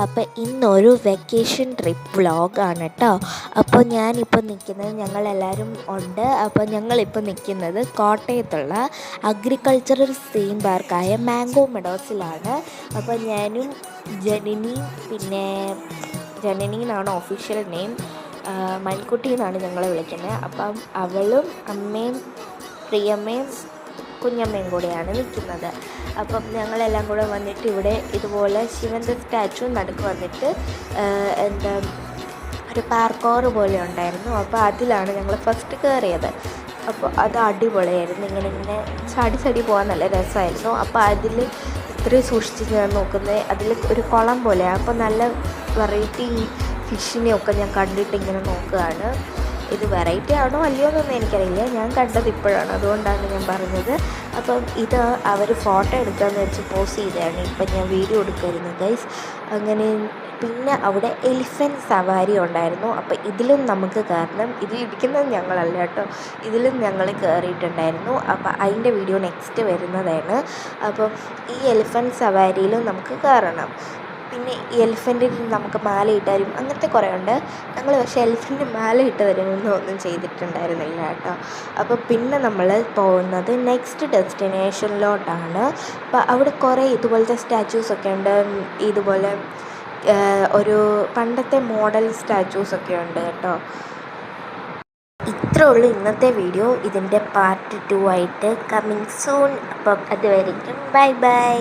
അപ്പോൾ ഇന്നൊരു vacation trip വ്ളോഗാണ് കേട്ടോ. അപ്പോൾ ഞാനിപ്പോൾ നിൽക്കുന്നത് ഞങ്ങളെല്ലാവരും ഉണ്ട്. അപ്പോൾ ഞങ്ങളിപ്പോൾ നിൽക്കുന്നത് കോട്ടയത്തുള്ള അഗ്രികൾച്ചറൽ തീം പാർക്കായ മാംഗോ മെഡോസിലാണ്. അപ്പോൾ ഞാനും ജനനിയും, പിന്നെ ജനനി എന്നാണ് ഒഫീഷ്യൽ നെയിം, മൺകുട്ടി എന്നാണ് ഞങ്ങളെ വിളിക്കുന്നത്. അപ്പം അവളും അമ്മയും പ്രിയമ്മയും കുഞ്ഞമ്മയും കൂടെയാണ് നിൽക്കുന്നത്. അപ്പം ഞങ്ങളെല്ലാം കൂടെ വന്നിട്ട് ഇവിടെ ഇതുപോലെ ശിവൻ്റെ സ്റ്റാച്ചു നടുക്ക് വന്നിട്ട് എന്താ ഒരു പാർക്കോർ പോലെ ഉണ്ടായിരുന്നു. അപ്പോൾ അതിലാണ് ഞങ്ങൾ ഫസ്റ്റ് കയറിയത്. അപ്പോൾ അത് അടിപൊളിയായിരുന്നു. ഇങ്ങനെ ചാടി പോകാൻ നല്ല രസമായിരുന്നു. അപ്പോൾ അതിൽ ഇത്രയും സൂക്ഷിച്ച് ഞാൻ നോക്കുന്നത്, അതിൽ ഒരു കുളം പോലെയാണ്. അപ്പോൾ നല്ല വെറൈറ്റി ഫിഷിനെയൊക്കെ ഞാൻ കണ്ടിട്ട് ഇങ്ങനെ നോക്കുകയാണ്. ഇത് വെറൈറ്റി ആണോ അല്ലയോ എന്നൊന്നും എനിക്കറിയില്ല, ഞാൻ കണ്ടത് ഇപ്പോഴാണ്, അതുകൊണ്ടാണ് ഞാൻ പറഞ്ഞത്. അപ്പം ഇത് അവർ ഫോട്ടോ എടുക്കാമെന്ന് വെച്ച് പോസ് ചെയ്തതാണ്. ഇപ്പം ഞാൻ വീഡിയോ എടുക്കായിരുന്നു ഗൈസ്. അങ്ങനെ പിന്നെ അവിടെ എലിഫൻറ്റ് സവാരി ഉണ്ടായിരുന്നു. അപ്പോൾ ഇതിലും നമുക്ക് കയറണം. ഇതിൽ ഇരിക്കുന്നത് ഞങ്ങളല്ല കേട്ടോ, ഇതിലും ഞങ്ങൾ കയറിയിട്ടുണ്ടായിരുന്നു. അപ്പോൾ അതിൻ്റെ വീഡിയോ നെക്സ്റ്റ് വരുന്നതാണ്. അപ്പം ഈ എലിഫൻറ്റ് സവാരിയിലും നമുക്ക് കയറണം. പിന്നെ ഈ എലിഫൻറ്റിൽ നമുക്ക് മാലയിട്ട് തരും, അങ്ങനത്തെ കുറേ ഉണ്ട്. ഞങ്ങൾ പക്ഷേ എലിഫൻറ്റ് മാലയിട്ട് തരുമെന്നോ ഒന്നും ചെയ്തിട്ടുണ്ടായിരുന്നില്ല കേട്ടോ. അപ്പോൾ പിന്നെ നമ്മൾ പോകുന്നത് നെക്സ്റ്റ് ഡെസ്റ്റിനേഷനിലോട്ടാണ്. അപ്പോൾ അവിടെ കുറേ ഇതുപോലത്തെ സ്റ്റാച്യൂസൊക്കെ ഉണ്ട്. ഇതുപോലെ ഒരു പണ്ടത്തെ മോഡൽ സ്റ്റാച്യൂസൊക്കെ ഉണ്ട് കേട്ടോ. ഇത്രേ ഉള്ളൂ ഇന്നത്തെ വീഡിയോ. ഇതിൻ്റെ പാർട്ട് 2 ആയിട്ട് കമ്മിങ് സൂൺ. അപ്പം അതുവരെയ്ക്കും ബൈ.